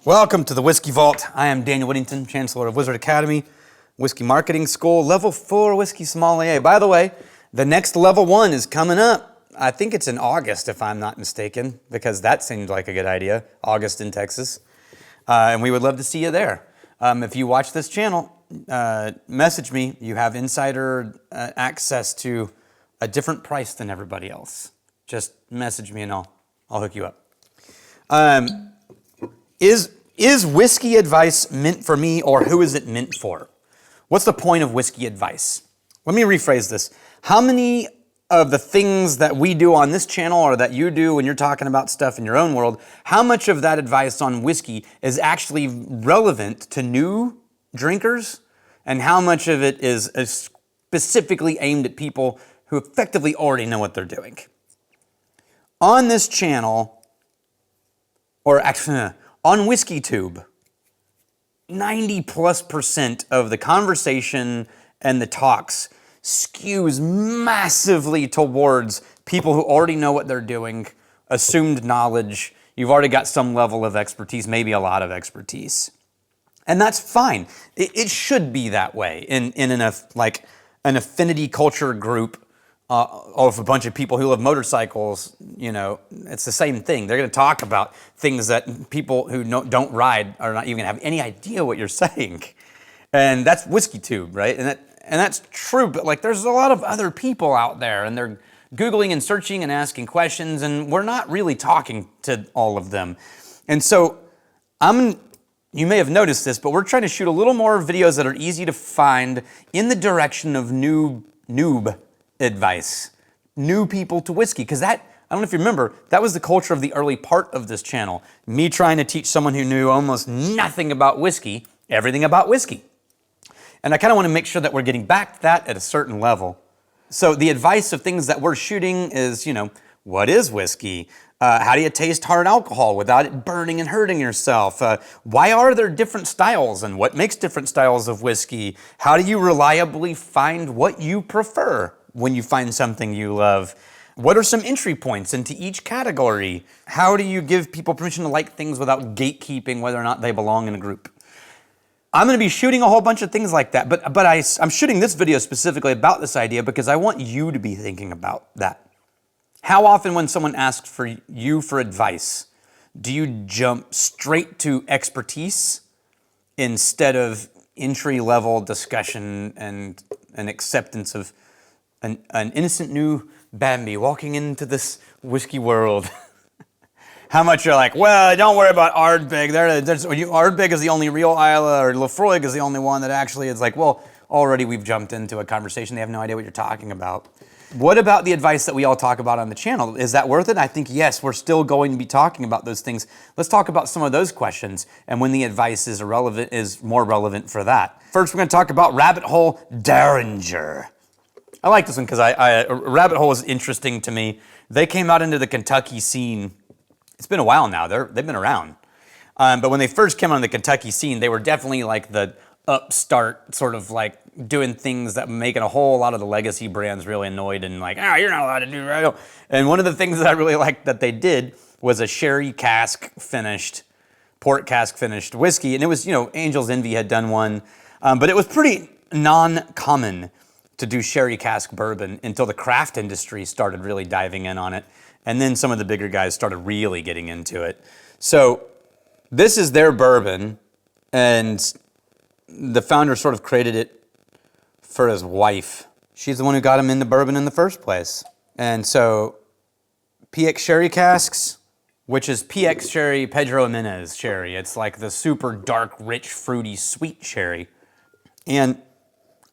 Welcome to the Whiskey Vault. I am Daniel Whittington, Chancellor of Wizard Academy, Whiskey Marketing School, Level 4 Whiskey Sommelier. By the way, the next Level 1 is coming up. I think it's in August, if I'm not mistaken, because that seemed like a good idea, August in Texas. And we would love to see you there. If you watch this channel, message me. You have insider access to a different price than everybody else. Just message me and I'll hook you up. Is whiskey advice meant for me, or who is it meant for? What's the point of whiskey advice? Let me rephrase this. How many of the things that we do on this channel or that you do when you're talking about stuff in your own world, how much of that advice on whiskey is actually relevant to new drinkers, and how much of it is specifically aimed at people who effectively already know what they're doing? On this channel, or actually, on WhiskeyTube, 90+% of the conversation and the talks skews massively towards people who already know what they're doing, assumed knowledge. You've already got some level of expertise, maybe a lot of expertise. And that's fine. It should be that way in an affinity culture group of a bunch of people who love motorcycles. You know, it's the same thing. They're going to talk about things that people who don't ride are not even going to have any idea what you're saying. And that's WhiskeyTube, right? And that's true, but like there's a lot of other people out there and they're Googling and searching and asking questions, and we're not really talking to all of them. And so you may have noticed this, but we're trying to shoot a little more videos that are easy to find in the direction of noob advice, new people to whiskey, because that, I don't know if you remember, that was the culture of the early part of this channel. Me trying to teach someone who knew almost nothing about whiskey, everything about whiskey. And I kind of want to make sure that we're getting back to that at a certain level. So the advice of things that we're shooting is, what is whiskey? How do you taste hard alcohol without it burning and hurting yourself? Why are there different styles, and what makes different styles of whiskey? How do you reliably find what you prefer when you find something you love? What are some entry points into each category? How do you give people permission to like things without gatekeeping whether or not they belong in a group? I'm going to be shooting a whole bunch of things like that, but I'm shooting this video specifically about this idea because I want you to be thinking about that. How often when someone asks for you for advice, do you jump straight to expertise instead of entry-level discussion and an acceptance of an innocent new Bambi walking into this whiskey world? How much you're like, well, don't worry about Ardbeg. Ardbeg is the only real Isla, or Lefroy is the only one that actually is like, well, already we've jumped into a conversation. They have no idea what you're talking about. What about the advice that we all talk about on the channel? Is that worth it? I think yes, we're still going to be talking about those things. Let's talk about some of those questions and when the advice is more relevant for that. First, we're going to talk about Rabbit Hole Dareringer. I like this one because Rabbit Hole is interesting to me. They came out into the Kentucky scene. It's been a while now. They've been around. But when they first came on the Kentucky scene, they were definitely like the upstart, sort of like doing things that making a whole lot of the legacy brands really annoyed and like, you're not allowed to do that. And one of the things that I really liked that they did was a sherry cask finished, port cask finished whiskey. And it was, Angel's Envy had done one, but it was pretty non-common to do sherry cask bourbon until the craft industry started really diving in on it. And then some of the bigger guys started really getting into it. So this is their bourbon, and the founder sort of created it for his wife. She's the one who got him into bourbon in the first place. And so PX sherry casks, which is PX sherry, Pedro Jimenez sherry. It's like the super dark, rich, fruity, sweet sherry. And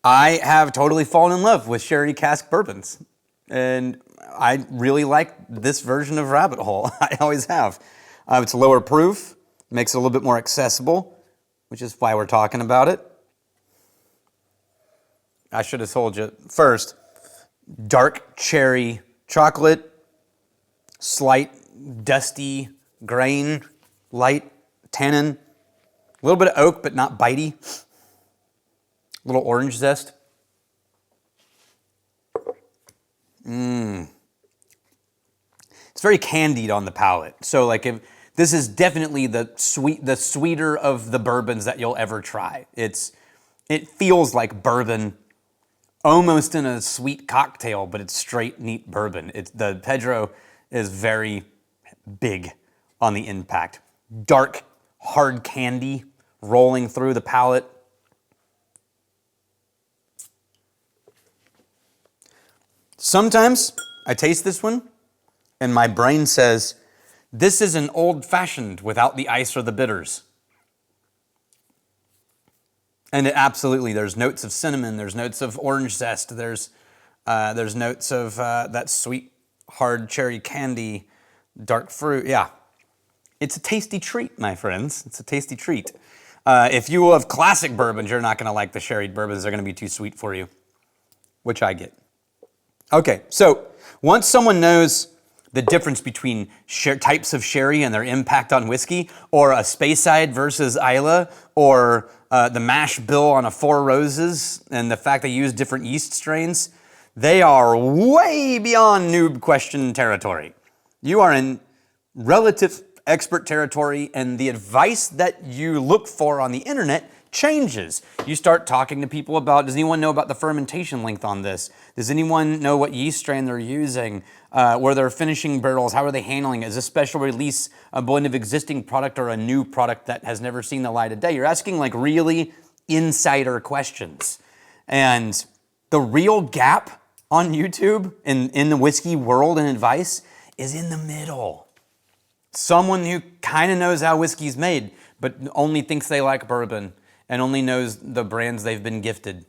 I have totally fallen in love with sherry cask bourbons. And I really like this version of Rabbit Hole. I always have. It's lower proof, makes it a little bit more accessible, which is why we're talking about it. I should have told you first, dark cherry chocolate, slight dusty grain, light tannin, a little bit of oak but not bitey, a little orange zest. It's very candied on the palate. So like if This is definitely the sweeter of the bourbons that you'll ever try. It feels like bourbon, almost in a sweet cocktail, but it's straight, neat bourbon. The Pedro is very big on the impact. Dark, hard candy rolling through the palate. Sometimes I taste this one and my brain says, this is an old-fashioned without the ice or the bitters. And absolutely, there's notes of cinnamon, there's notes of orange zest, there's notes of that sweet, hard cherry candy, dark fruit. Yeah, it's a tasty treat, my friends. It's a tasty treat. If you love classic bourbons, you're not going to like the sherried bourbons. They're going to be too sweet for you, which I get. Okay, so once someone knows the difference between types of sherry and their impact on whiskey, or a Speyside versus Islay, or the mash bill on a Four Roses, and the fact they use different yeast strains, they are way beyond noob question territory. You are in relative expert territory, and the advice that you look for on the internet changes. You start talking to people about, does anyone know about the fermentation length on this? Does anyone know what yeast strain they're using? Where they're finishing barrels? How are they handling it? Is this special release a blend of existing product or a new product that has never seen the light of day? You're asking like really insider questions. And the real gap on YouTube in the whiskey world and advice is in the middle. Someone who kind of knows how whiskey's made, but only thinks they like bourbon and only knows the brands they've been gifted.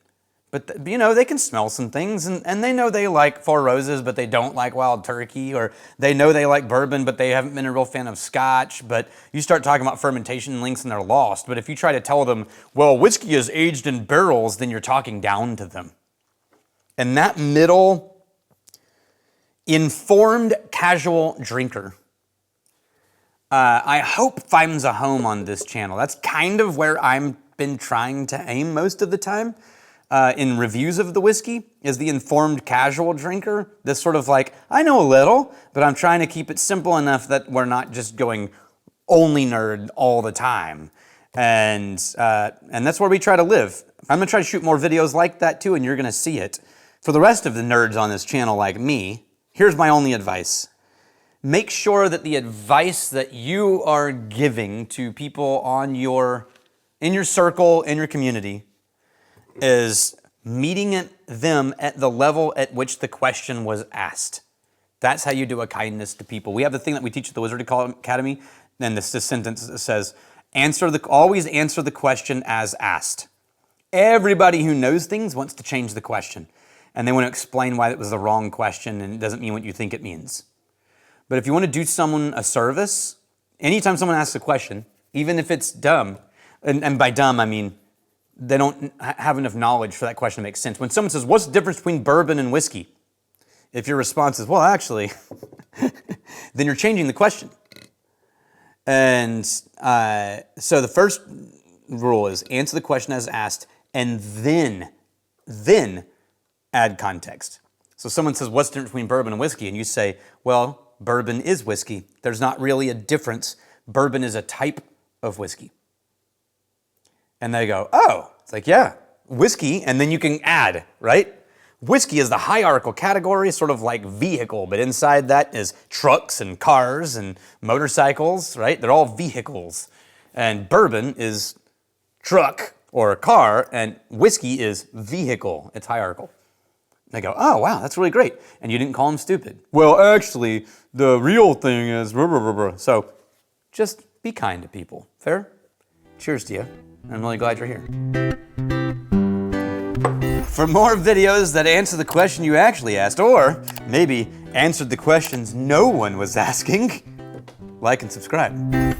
But you know, they can smell some things, and they know they like Four Roses, but they don't like Wild Turkey, or they know they like bourbon, but they haven't been a real fan of Scotch. But you start talking about fermentation links and they're lost. But if you try to tell them, well, whiskey is aged in barrels, then you're talking down to them. And that middle, informed casual drinker, I hope finds a home on this channel. That's kind of where I've been trying to aim most of the time. In reviews of the whiskey, is the informed casual drinker. This sort of like, I know a little, but I'm trying to keep it simple enough that we're not just going only nerd all the time. And that's where we try to live. I'm gonna try to shoot more videos like that too, and you're gonna see it. For the rest of the nerds on this channel like me, here's my only advice. Make sure that the advice that you are giving to people in your circle, in your community, is meeting them at the level at which the question was asked. That's how you do a kindness to people. We have the thing that we teach at the Wizard Academy, and this sentence that says, always answer the question as asked. Everybody who knows things wants to change the question, and they want to explain why it was the wrong question, and it doesn't mean what you think it means. But if you want to do someone a service, anytime someone asks a question, even if it's dumb, and by dumb I mean they don't have enough knowledge for that question to make sense. When someone says, what's the difference between bourbon and whiskey? If your response is, well, actually, then you're changing the question. And so the first rule is answer the question as asked, and then add context. So someone says, what's the difference between bourbon and whiskey? And you say, well, bourbon is whiskey. There's not really a difference. Bourbon is a type of whiskey. And they go, oh, it's like, yeah, whiskey, and then you can add, right? Whiskey is the hierarchical category, sort of like vehicle, but inside that is trucks and cars and motorcycles, right? They're all vehicles. And bourbon is truck or car, and whiskey is vehicle. It's hierarchical. They go, oh, wow, that's really great. And you didn't call them stupid. Well, actually, the real thing is blah, blah, blah, blah. So just be kind to people. Fair? Cheers to you. I'm really glad you're here. For more videos that answer the question you actually asked, or maybe answered the questions no one was asking, like and subscribe.